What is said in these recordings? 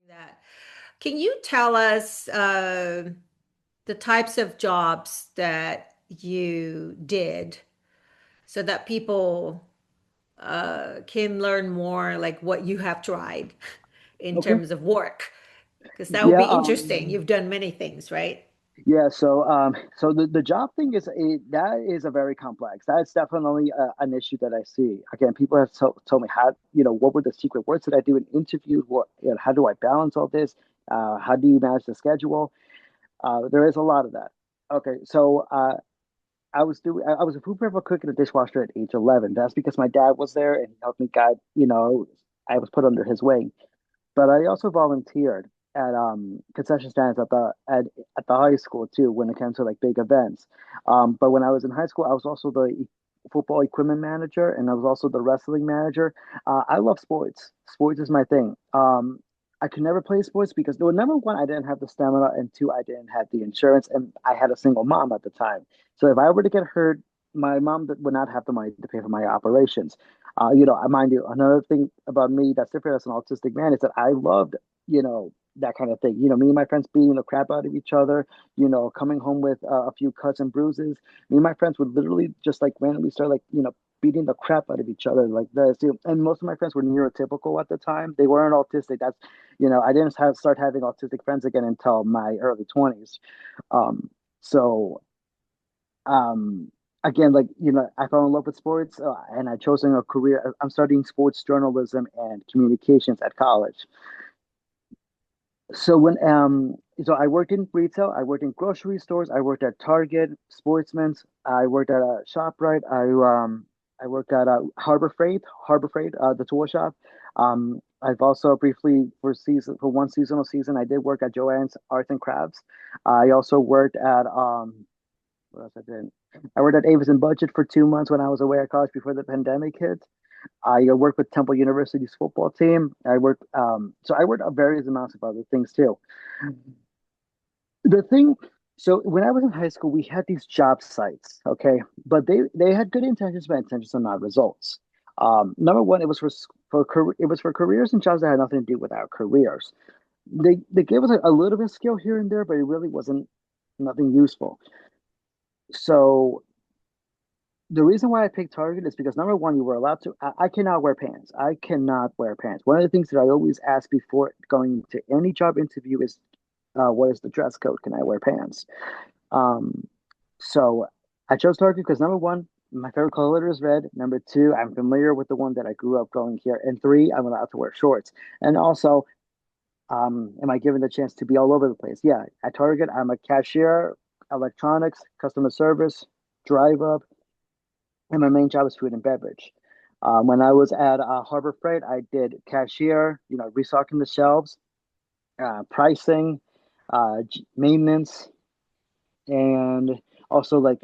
that. Can you tell us the types of jobs that you did so that people can learn more, like what you have tried in Okay. terms of work? Because that would Yeah. be interesting. You've done many things, right? Yeah. So the job thing that is a very complex. That's definitely an issue that I see. Again, people have told me how, what were the secret words that I do in interviews? How do I balance all this? How do you manage the schedule? There is a lot of that. Okay. I was a food prep cook and a dishwasher at age 11. That's because my dad was there and he helped me guide, I was put under his wing. But I also volunteered at concession stands at the high school too when it came to like big events. But when I was in high school, I was also the football equipment manager and I was also the wrestling manager. I love sports. Sports is my thing. I could never play sports because, well, number one, I didn't have the stamina, and two, I didn't have the insurance, and I had a single mom at the time. So if I were to get hurt, my mom would not have the money to pay for my operations. Mind you, another thing about me that's different as an autistic man is that I loved, that kind of thing. Me and my friends beating the crap out of each other, coming home with a few cuts and bruises. Me and my friends would literally just like randomly start like, beating the crap out of each other like this. And most of my friends were neurotypical at the time. They weren't autistic. I didn't start having autistic friends again until my early 20s. Um, so um again, like, I fell in love with sports, and I chosen a career. I'm studying sports journalism and communications at college. So I worked in retail, I worked in grocery stores, I worked at Target, Sportsman's, I worked at a ShopRite, I worked at Harbor Freight, the tool shop. I've also briefly for one seasonal season I did work at Joann's Arts and Crafts. I also worked at what else I did? I worked at Avis and Budget for 2 months when I was away at college before the pandemic hit. I worked with Temple University's football team. I worked on various amounts of other things too. The thing, so when I was in high school, we had these job sites, okay, but they had good intentions, but intentions are not results. Number one, it was for careers and jobs that had nothing to do with our careers. They gave us a little bit of skill here and there, but it really wasn't nothing useful. So the reason why I picked Target is because number one, you were allowed to. I cannot wear pants. I cannot wear pants. One of the things that I always ask before going to any job interview is, what is the dress code? Can I wear pants? Um, so I chose Target because number one, my favorite color is red. Number two, I'm familiar with the one that I grew up going here. And three, I'm allowed to wear shorts. And also, am I given the chance to be all over the place? Yeah, at Target, I'm a cashier, electronics, customer service, drive up, and my main job is food and beverage. When I was at Harbor Freight, I did cashier, restocking the shelves, pricing, maintenance, and also like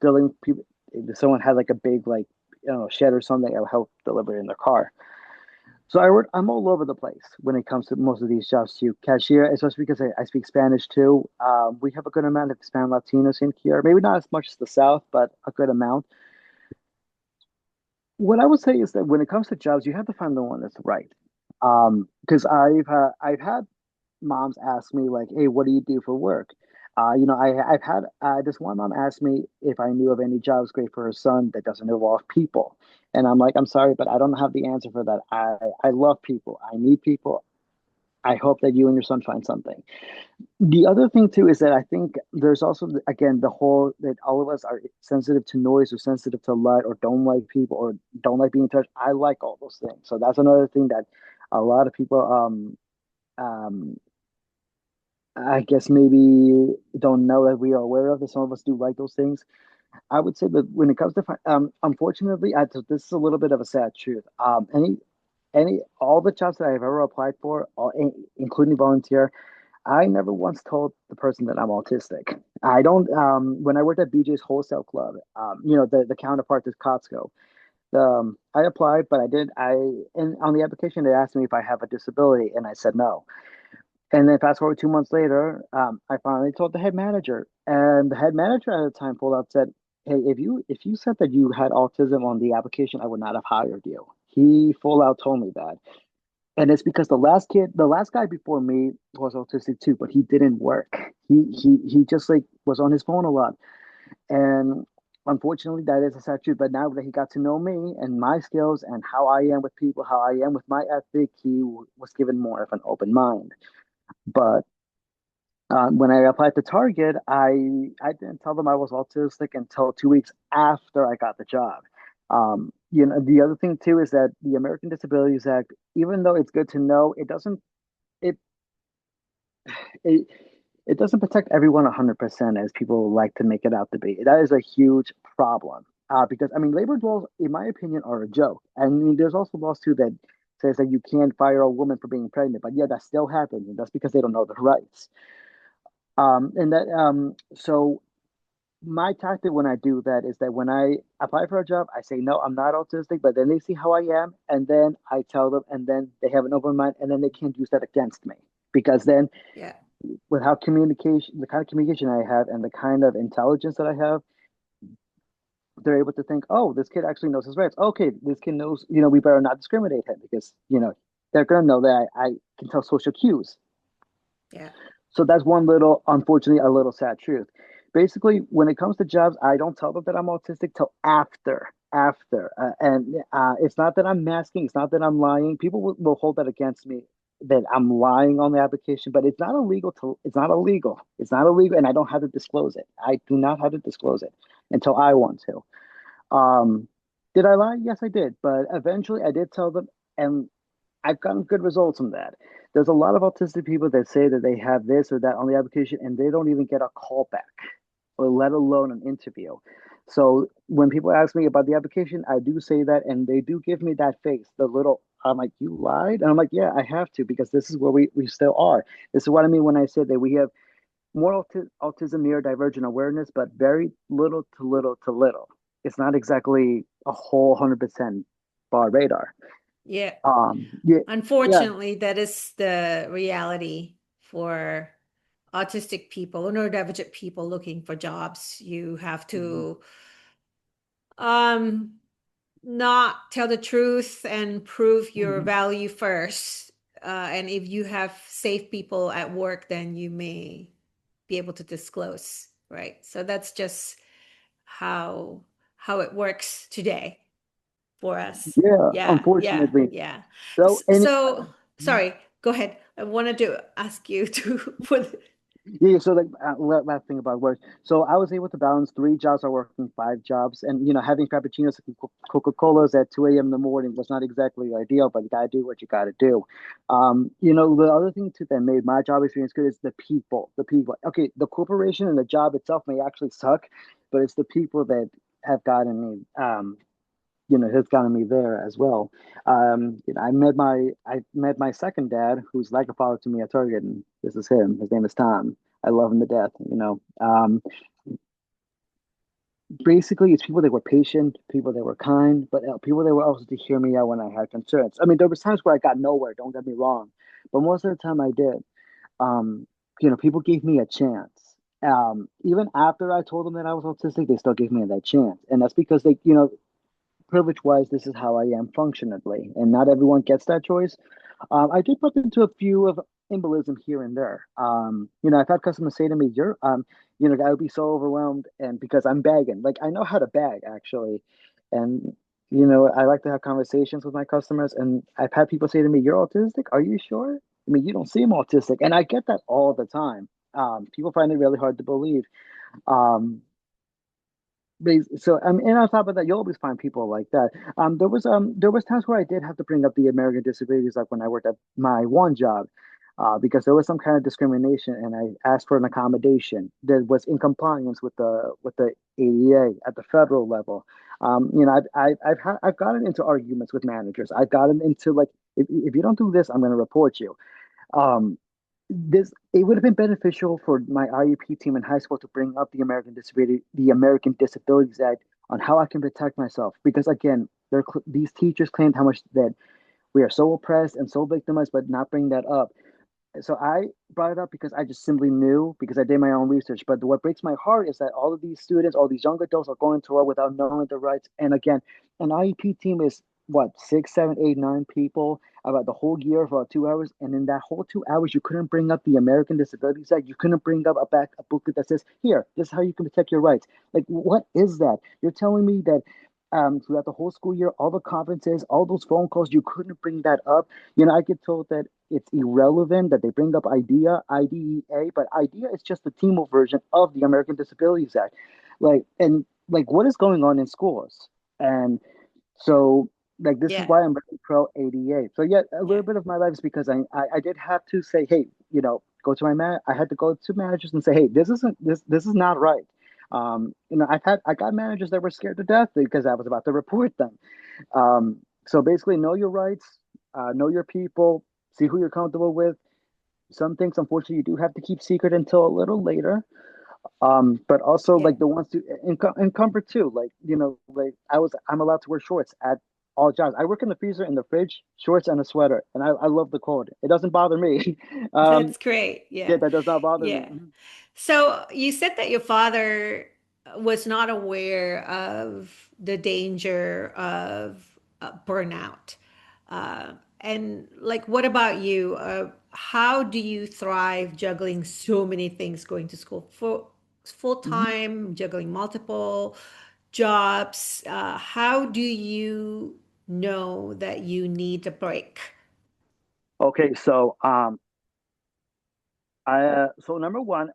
filling people. If someone had like a big like, shed or something, I would help deliver it in their car. So I'm all over the place when it comes to most of these jobs too. Cashier, especially because I speak Spanish too. We have a good amount of Hispanic Latinos in here. Maybe not as much as the South, but a good amount. What I would say is that when it comes to jobs, you have to find the one that's right. Because I've had moms ask me like, "Hey, what do you do for work?" I've had this one mom asked me if I knew of any jobs great for her son that doesn't involve people, and I'm like, "I'm sorry, but I don't have the answer for that. I love people. I need people. I hope that you and your son find something." The other thing too is that I think there's also again the whole that all of us are sensitive to noise or sensitive to light or don't like people or don't like being touched. I like all those things, so that's another thing that a lot of people um I guess maybe don't know that we are aware of that some of us do like those things. I would say that when it comes to unfortunately, this is a little bit of a sad truth. Any all the jobs that I've ever applied for, including volunteer, I never once told the person that I'm autistic. I don't. When I worked at BJ's Wholesale Club, the counterpart to Costco, I applied, but I did. And on the application, they asked me if I have a disability, and I said no. And then fast forward 2 months later, I finally told the head manager, and the head manager at the time pulled out said, "Hey, if you said that you had autism on the application, I would not have hired you." He full out told me that. And it's because the last guy before me was autistic too, but he didn't work. He just like was on his phone a lot. And unfortunately, that is a sad truth. But now that he got to know me and my skills and how I am with people, how I am with my ethic, was given more of an open mind. But when I applied to Target, I didn't tell them I was autistic until 2 weeks after I got the job. The other thing too is that the American Disabilities Act, even though it's good to know, it it it doesn't protect everyone 100% as people like to make it out to be. That is a huge problem. Because I mean, labor laws, in my opinion, are a joke. I mean, there's also laws too that says that you can't fire a woman for being pregnant, but yeah, that still happens, and that's because they don't know their rights. So my tactic when I do that is that when I apply for a job, I say no, I'm not autistic, but then they see how I am, and then I tell them, and then they have an open mind, and then they can't use that against me because then Yeah. with how communication, the kind of communication I have, and the kind of intelligence that I have, they're able to think, oh, this kid actually knows his rights. Okay, this kid knows, we better not discriminate him because they're gonna know that I can tell social cues. Yeah. So that's one little, unfortunately, a little sad truth. Basically, when it comes to jobs, I don't tell them that I'm autistic till after. And it's not that I'm masking, it's not that I'm lying. People will hold that against me that I'm lying on the application, but it's not illegal, and I don't have to disclose it. I do not have to disclose it until I want to. Did I lie? Yes, I did. But eventually I did tell them, and I've gotten good results from that. There's a lot of autistic people that say that they have this or that on the application, and they don't even get a call back, or let alone an interview. So when people ask me about the application, I do say that, and they do give me that face, the little, I'm like, you lied? And I'm like, yeah, I have to, because this is where we still are. This is what I mean when I said that we have more autism neurodivergent awareness, but very little to little to little. It's not exactly a whole 100% bar radar. Yeah. Yeah, yeah. Unfortunately, that is the reality for autistic people or neurodivergent people looking for jobs. You have Mhm. to um not tell the truth and prove your Mhm. value first. And if you have safe people at work, then you may be able to disclose, right? So that's just how how it works today for us. Yeah, Yeah, yeah, unfortunately. yeah. So, and Sorry, go ahead. I wanted to ask you to for yeah, so like last thing about work. So I was able to balance three jobs. I working five jobs, and having frappuccinos and Coca Colas at 2 a.m. in the morning was not exactly ideal, but you gotta do what you gotta do. The other thing too that made my job experience good is the people. The people. Okay, the corporation and the job itself may actually suck, but it's the people that have gotten me. Has gotten me there as well. I met my second dad, who's like a father to me at Target, and this is him. His name is Tom. I love him to death. Basically, it's people that were patient, people that were kind, but people that were also to hear me out when I had concerns. I mean, there was times where I got nowhere. Don't get me wrong, but most of the time I did. Um, People gave me a chance. Even after I told them that I was autistic, they still gave me that chance, and that's because privilege wise, this is how I am functionally, and not everyone gets that choice. I did bump into a few of embolism here and there. I've had customers say to me, "You're, I would be so overwhelmed," and because I'm bagging, like I know how to bag actually, and I like to have conversations with my customers, and I've had people say to me, "You're autistic? Are you sure? I mean, you don't seem autistic," and I get that all the time. People find it really hard to believe. Um, so and on top of that, you always find people like that. There was times where I did have to bring up the American disabilities, like when I worked at my one job, because there was some kind of discrimination, and I asked for an accommodation that was in compliance with the ADA at the federal level. I've gotten into arguments with managers. I've gotten into like, if you don't do this, I'm going to report you. Um, this It would have been beneficial for my IEP team in high school to bring up the American Disabilities Act on how I can protect myself. Because again, these teachers claimed how much that we are so oppressed and so victimized, but not bring that up. So I brought it up because I just simply knew, because I did my own research. But what breaks my heart is that all of these students, all these young adults are going to war without knowing their rights. And again, an IEP team is what, 6, 7, 8, 9 people about the whole year for about 2 hours, and in that whole 2 hours, you couldn't bring up the American Disabilities Act. You couldn't bring up a booklet that says, "Here, this is how you can protect your rights." Like, what is that? You're telling me that throughout the whole school year, all the conferences, all those phone calls, you couldn't bring that up? I get told that it's irrelevant that they bring up IDEA, but IDEA is just the TMO version of the American Disabilities Act. Like, what is going on in schools? And so, like, this is Yeah. why I'm very pro ADA. So yeah, a Yeah. little bit of my life is because I did have to say, hey, go to my man. I had to go to managers and say, hey, this is not right. I got managers that were scared to death because I was about to report them. So basically, know your rights, know your people, see who you're comfortable with. Some things, unfortunately, you do have to keep secret until a little later. But also Yeah. like the ones to in comfort too. Like, like I'm allowed to wear shorts at all jobs. I work in the freezer, in the fridge, shorts and a sweater, and I love the cold. It doesn't bother me. um, That's great. yeah, Yeah. that does not bother me. Yeah. So you said that your father was not aware of the danger of burnout. And like, what about you? How do you thrive juggling so many things, going to school full Mhm. time, juggling multiple jobs? How do you know that you need a break? Okay, so so number one,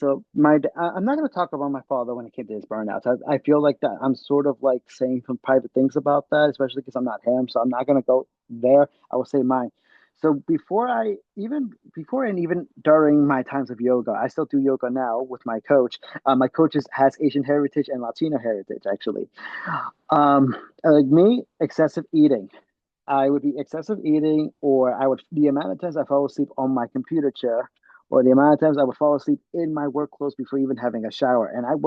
I'm not going to talk about my father when it came to his burnouts. I feel like that I'm sort of like saying some private things about that, especially because I'm not him. So I'm not going to go there. I will say mine. So before and even during my times of yoga, I still do yoga now with my coach. My coach has Asian heritage and Latino heritage, actually. Like me, excessive eating. I would be excessive eating, or the amount of times I fall asleep on my computer chair, or the amount of times I would fall asleep in my work clothes before even having a shower. And I've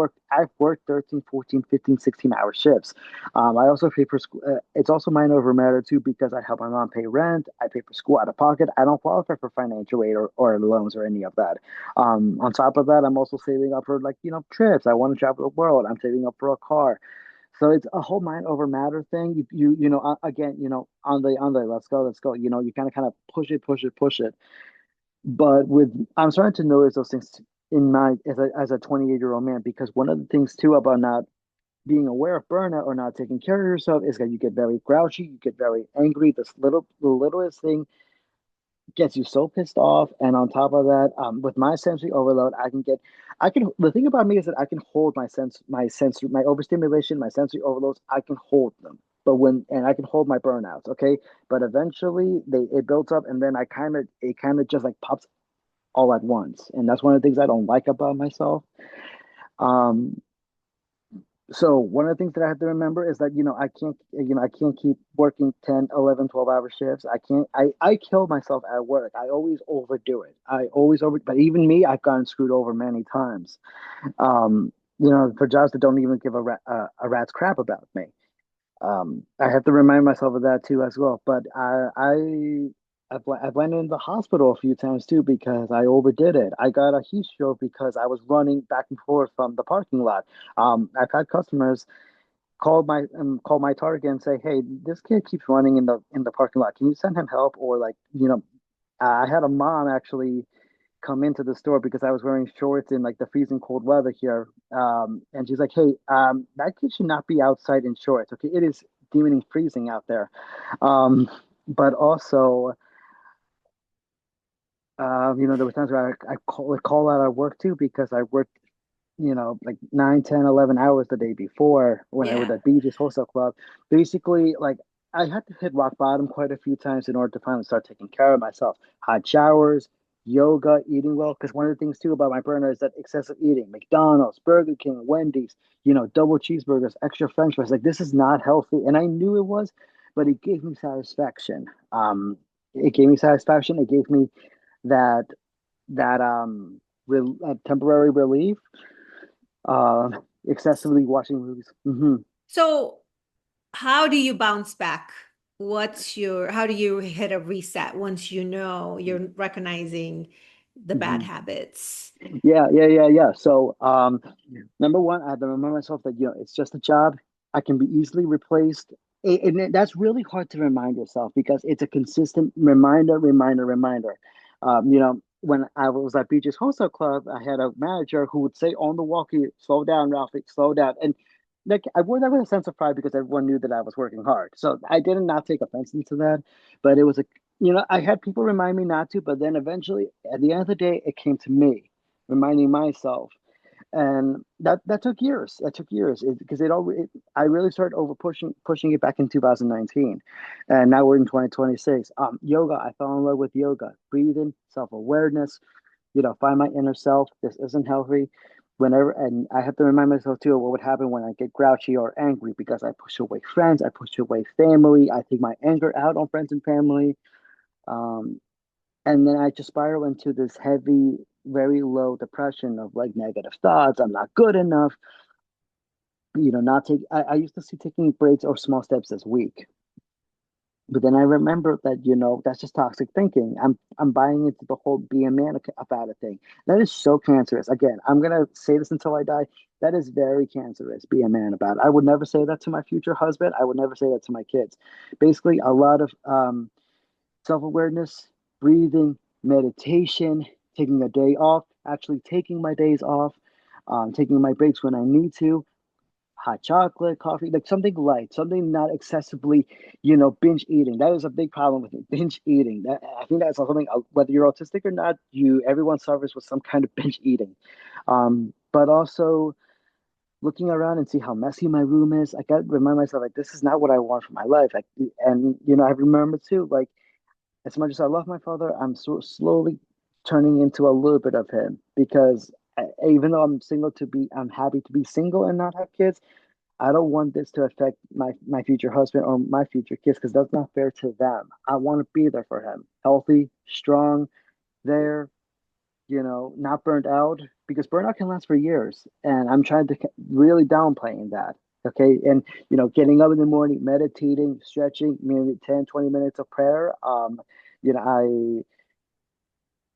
worked 13, 14, 15, 16 hour shifts. I also pay for school. It's also minor over matter too, because I help my mom pay rent. I pay for school out of pocket. I don't qualify for financial aid or loans or any of that. On top of that, I'm also saving up for, like, trips. I want to travel the world. I'm saving up for a car. So it's a whole mind over matter thing. Again, on the let's go. You kind of push it. But I'm starting to notice those things in my as a 28-year-old man, because one of the things too about not being aware of burnout or not taking care of yourself is that you get very grouchy, you get very angry. The littlest thing gets you so pissed off. And on top of that, with my sensory overload, the thing about me is that I can hold my overstimulation, my sensory overloads, I can hold them. And I can hold my burnouts, okay? But eventually it builds up, and then it kind of just like pops all at once. And that's one of the things I don't like about myself. Um, so one of the things that I have to remember is that, I can't keep working 10, 11, 12 hour shifts. I can't, I kill myself at work. I always overdo it. But even me, I've gotten screwed over many times. For jobs that don't even give a rat's crap about me. I have to remind myself of that too as well. But I've went in the hospital a few times too because I overdid it. I got a heat stroke because I was running back and forth from the parking lot. I've had customers call my target and say, "Hey, this kid keeps running in the parking lot. Can you send him help?" Or, like, I had a mom actually come into the store because I was wearing shorts in, like, the freezing cold weather here. And she's like, "Hey, that kid should not be outside in shorts. Okay, it is demon freezing out there." Um, but also, there were times where would call out at work too because I worked, like 9, 10, 11 hours the day before when I was Yeah. at BJ's Wholesale Club. Basically, like, I had to hit rock bottom quite a few times in order to finally start taking care of myself. Hot showers, yoga, eating well. Because one of the things too about my burner is that excessive eating. McDonald's, Burger King, Wendy's, double cheeseburgers, extra French fries. Like, this is not healthy. And I knew it was, but it gave me satisfaction. It gave me satisfaction. It gave me that temporary relief. uh Excessively watching movies. So how do you bounce back? How do you hit a reset once you know you're recognizing the bad Hmm. habits? Yeah. So, number one, I have to remind myself that, it's just a job. I can be easily replaced. That's really hard to remind yourself because it's a consistent reminder. When I was at Beaches Wholesale Club, I had a manager who would say on the walkie, "Slow down, Ralphie, slow down." And like I wore that with a sense of pride because everyone knew that I was working hard. So I did not take offense into that, but it was I had people remind me not to, but then eventually, at the end of the day, it came to me, reminding myself, and that took years. That took years because I really started over pushing it back in 2019, and now we're in 2026. Yoga. I fell in love with yoga, breathing, self awareness. Find my inner self. This isn't healthy. And I have to remind myself too of what would happen when I get grouchy or angry because I push away friends, I push away family, I take my anger out on friends and family. Um, and then I just spiral into this heavy, very low depression of like negative thoughts. I'm not good enough. Not take. I used to see taking breaks or small steps as weak, but then I remember that that's just toxic thinking. I'm buying into the whole be a man about it thing. That is so cancerous. Again, I'm gonna say this until I die. That is very cancerous. Be a man about it. I would never say that to my future husband. I would never say that to my kids. Basically, a lot of self awareness, breathing, meditation, taking a day off, actually taking my days off, taking my breaks when I need to, hot chocolate, coffee, like something light, something not excessively, binge eating. That is a big problem with me, binge eating. I think that's something, whether you're autistic or not, everyone suffers with some kind of binge eating. But also looking around and see how messy my room is. I got to remind myself, like, this is not what I want for my life. Like, and, I remember too, like, as much as I love my father, I'm slowly turning into a little bit of him because even though I'm happy to be single and not have kids. I don't want this to affect my future husband or my future kids because that's not fair to them. I want to be there for him, healthy, strong, there, not burnt out because burnout can last for years. And I'm trying to really downplaying that. Okay. And, getting up in the morning, meditating, stretching, maybe 10, 20 minutes of prayer. You know, I,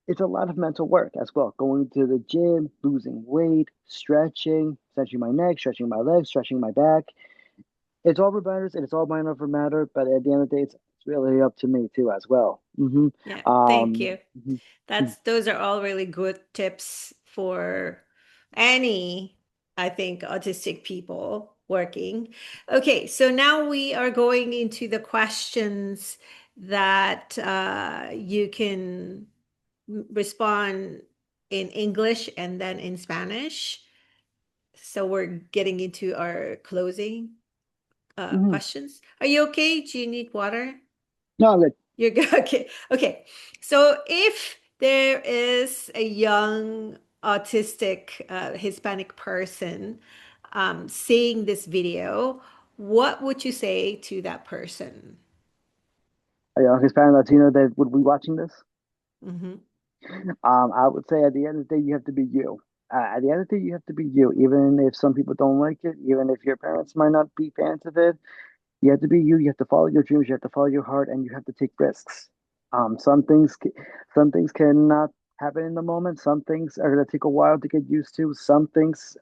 it's a lot of mental work as well. Going to the gym, losing weight, stretching my neck, stretching my legs, stretching my back. It's all reminders and it's all mind over matter, but at the end of the day, it's really up to me too as well. Yeah, thank Um, you. mhm, mhm, Those are all really good tips for any, I think, autistic people working. Okay, so now we are going into the questions that you can respond in English and then in Spanish. So we're getting into our closing mhm. questions. Are you okay? Do you need water? No, I'm good. You're good. Okay. Okay. So if there is a young autistic Hispanic person seeing this video, what would you say to that person? Are you Hispanic Latino that would be watching this? Hmm. I would say at the end of the day, you have to be you. At the end of the day, you have to be you, even if some people don't like it, even if your parents might not be fans of it. You have to be you. You have to follow your dreams. You have to follow your heart, and you have to take risks. Some things cannot happen in the moment. Some things are going to take a while to get used to. Some things,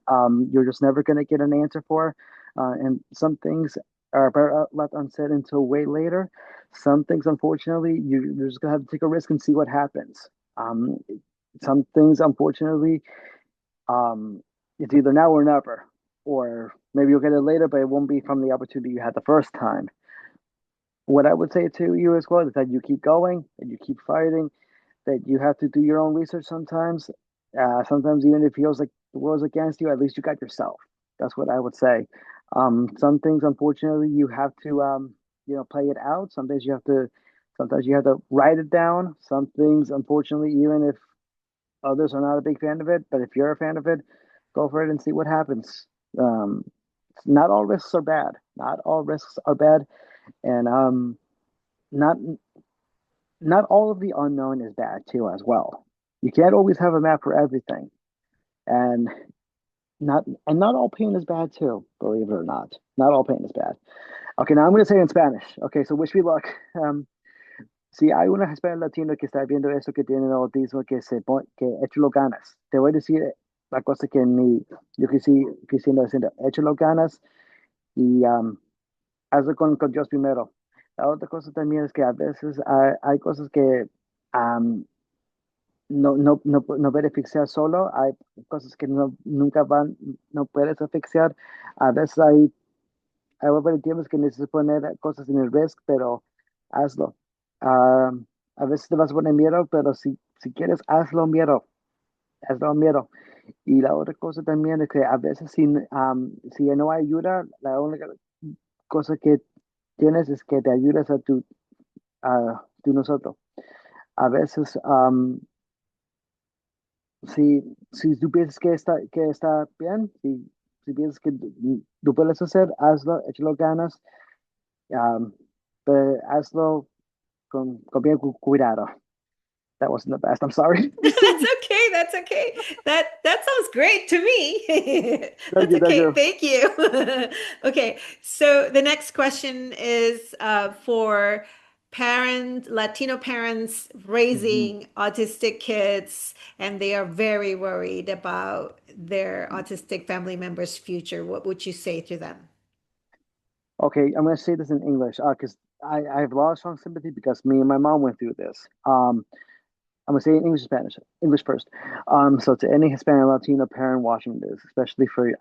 you're just never going to get an answer for, and some things are better left unsaid until way later. Some things, unfortunately, you're just going to have to take a risk and see what happens. Um, some things, unfortunately, um, it's either now or never, or maybe you'll get it later, but it won't be from the opportunity you had the first time. What I would say to you as well is that you keep going and you keep fighting, that you have to do your own research sometimes. Sometimes, even if it feels like the world's against you, at least you got yourself. That's what I would say. Some things, unfortunately, you have to, play it out. Sometimes you have to write it down. Some things, unfortunately, even if others are not a big fan of it, but if you're a fan of it, go for it and see what happens. Um, not all risks are bad. Not all risks are bad, and not not all of the unknown is bad too, as well. You can't always have a map for everything, and not all pain is bad too. Believe it or not, not all pain is bad. Okay, now I'm going to say it in Spanish. Okay, so wish me luck. Si hay una hispana latino que está viendo esto que tiene el autismo que échalo ganas. Te voy a decir la cosa que yo quisiera decir, échalo ganas. y hazlo con Dios primero. La otra cosa también es que a veces hay cosas que no puedes fixear solo, hay cosas que nunca no puedes fixear. A veces hay tiempos que necesitas poner cosas en el risk, pero hazlo. Ah, a veces te vas a poner miedo, pero si quieres, hazlo miedo. Y la otra cosa también es que a veces si no hay ayuda, la única cosa que tienes es que te ayudes a tú nosotros. A veces, si tú piensas que está bien, si piensas que tú puedes hacer, hazlo, échalo ganas, um, pero hazlo con bien cuidado. That wasn't the best. I'm sorry. That's okay. That's okay. That sounds great to me. Thank That's you. Thank okay. you. Thank you. Okay. So the next question is for Latino parents Mhm. raising autistic kids, and they are very worried about their autistic family members' future. What would you say to them? Okay, I'm going to say this in English because I have a lot of strong sympathy because me and my mom went through this. I'm gonna say it in English, Spanish. English first. So to any Hispanic Latino parent watching this, especially for if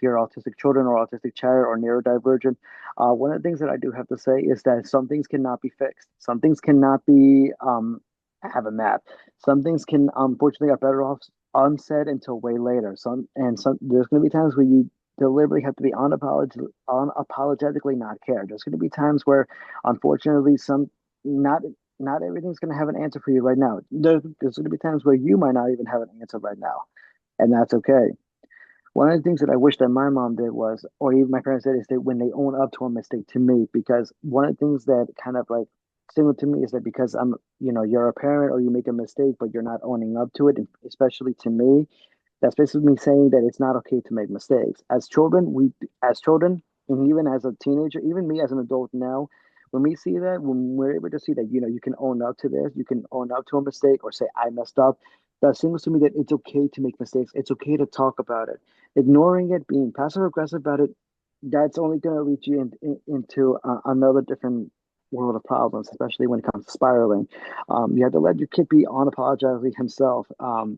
you're autistic children or autistic child or neurodivergent, one of the things that I do have to say is that some things cannot be fixed. Some things cannot be have a map. Some things can unfortunately are better off unsaid until way later. Some there's gonna be times where you deliberately have to be unapologetically not care. There's gonna be times where unfortunately some not not everything's going to have an answer for you right now. There's going to be times where you might not even have an answer right now, and that's okay. One of the things that I wish that my mom did was, or even my parents did, is that when they own up to a mistake to me, because one of the things that kind of like similar to me is that because you're a parent or you make a mistake, but you're not owning up to it, and especially to me, that's basically me saying that it's not okay to make mistakes. As children, and even as a teenager, even me as an adult now, when we're able to see that, you can own up to this, you can own up to a mistake or say, I messed up, that signals to me that it's okay to make mistakes. It's okay to talk about it. Ignoring it, being passive aggressive about it, that's only going to lead you into another different world of problems, especially when it comes to spiraling. You have to let your kid be unapologetically himself.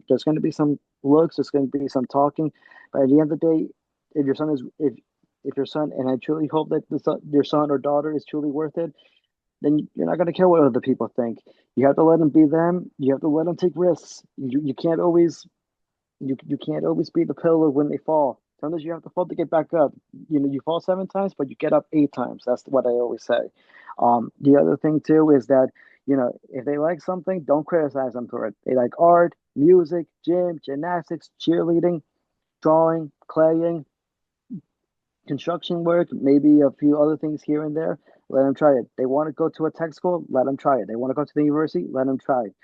There's going to be some looks, there's going to be some talking, but at the end of the day, if your son is if your son, and I truly hope that your son or daughter is truly worth it, then you're not going to care what other people think. You have to let them be them. You have to let them take risks. You can't always be the pillar when they fall. Sometimes you have to fall to get back up. You fall 7 times, but you get up 8 times. That's what I always say. The other thing too is that if they like something, don't criticize them for it. They like art, music, gym, gymnastics, cheerleading, drawing, claying, construction work, maybe a few other things here and there. Let them try it. They want to go to a tech school, let them try it. They want to go to the university, let them try it.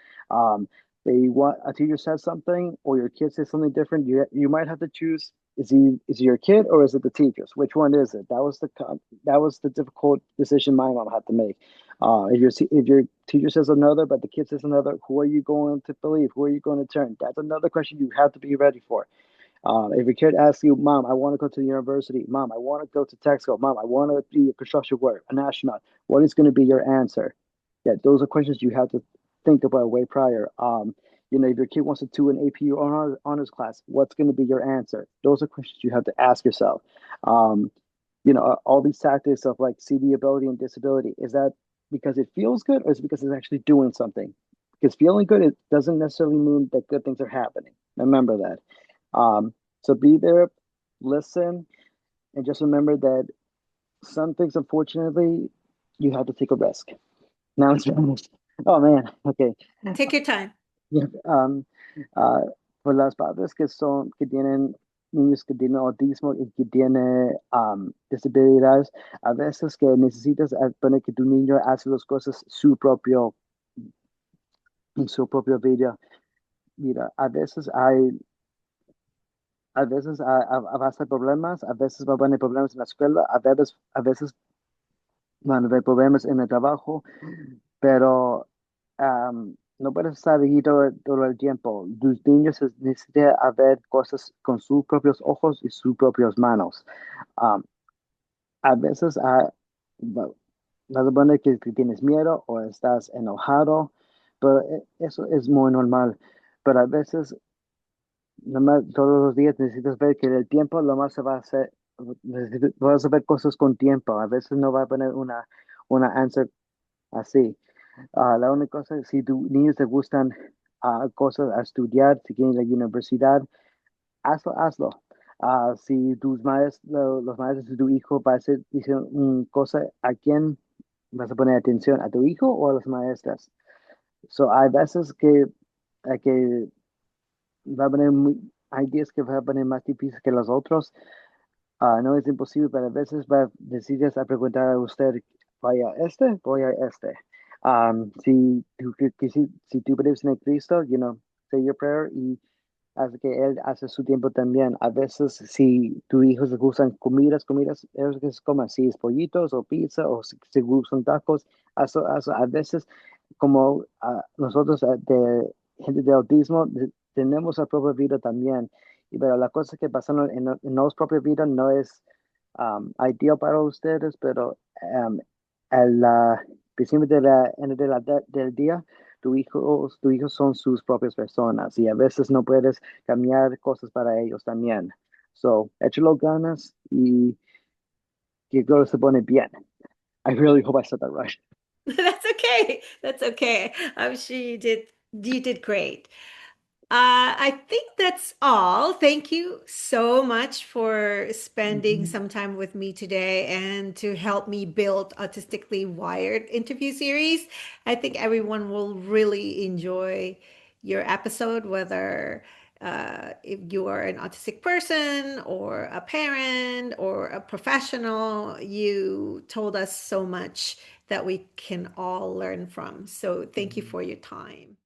They want a teacher says something, or your kid says something different. You might have to choose. Is it your kid or is it the teachers? Which one is it? That was the difficult decision my mom had to make. If your teacher says another, but the kid says another, who are you going to believe? Who are you going to turn? That's another question you have to be ready for. If your kid asks you, Mom, I want to go to the university. Mom, I want to go to tech school. Mom, I want to be a construction worker, an astronaut. What is going to be your answer? Yeah, those are questions you have to think about way prior. If your kid wants to do an AP or honors class, what's going to be your answer? Those are questions you have to ask yourself. Um, all these tactics of like CD ability and disability, is that because it feels good or is it because it's actually doing something? Because feeling good, it doesn't necessarily mean that good things are happening. Remember that. So be there, listen, and just remember that some things, unfortunately, you have to take a risk. Now it's finished. Oh man, okay. Take your time. Yeah, ah, por las padres que tienen niños que tienen autismo y que tienen disabilidades, a veces que necesitas poner que tu niño hace las cosas en su propio vida. Mira, va a ser problemas, a veces va a haber problemas en la escuela, a veces van a haber problemas en el trabajo, pero no puedes estar ahí todo el tiempo. Tus niños necesitan ver cosas con sus propios ojos y sus propias manos. Um, A veces va- vas a poner que tienes miedo o estás enojado, pero eso es muy normal. Pero a veces, nomás todos los días necesitas ver que el tiempo lo más se va a hacer, vas a ver cosas con tiempo. A veces no va a poner una answer así. La única cosa, si tus niños te gustan cosas a estudiar, si quieren ir a la universidad, hazlo, hazlo. Si tus maestros, los maestros de tu hijo va a hacer dicen una cosa, ¿a quién vas a poner atención? ¿A tu hijo o a las maestras? So, hay veces que va a poner hay días que va a poner más difícil que los otros. No es imposible, pero a veces va a decides a preguntar a usted, voy a este. Si tú crees en Cristo, say your prayer y haz que Él hace su tiempo también. A veces, si tus hijos les gustan comidas, ellos que se coman, si es pollitos o pizza o si gustan tacos, a veces, como nosotros de gente de autismo, tenemos la propia vida también. Pero la cosa que pasan en nuestra propia vida no es ideal para ustedes, pero el, principio del día, tu hijo son sus propias personas y a veces no puedes cambiar cosas para ellos también. So, échalo ganas y que todo se pone bien. I really hope I said that right. That's okay. That's okay. I'm sure you did great. I think that's all. Thank you so much for spending Mhm. some time with me today and to help me build Autistically Wired interview series. I think everyone will really enjoy your episode, whether if you are an autistic person or a parent or a professional. You told us so much that we can all learn from. So thank you for your time.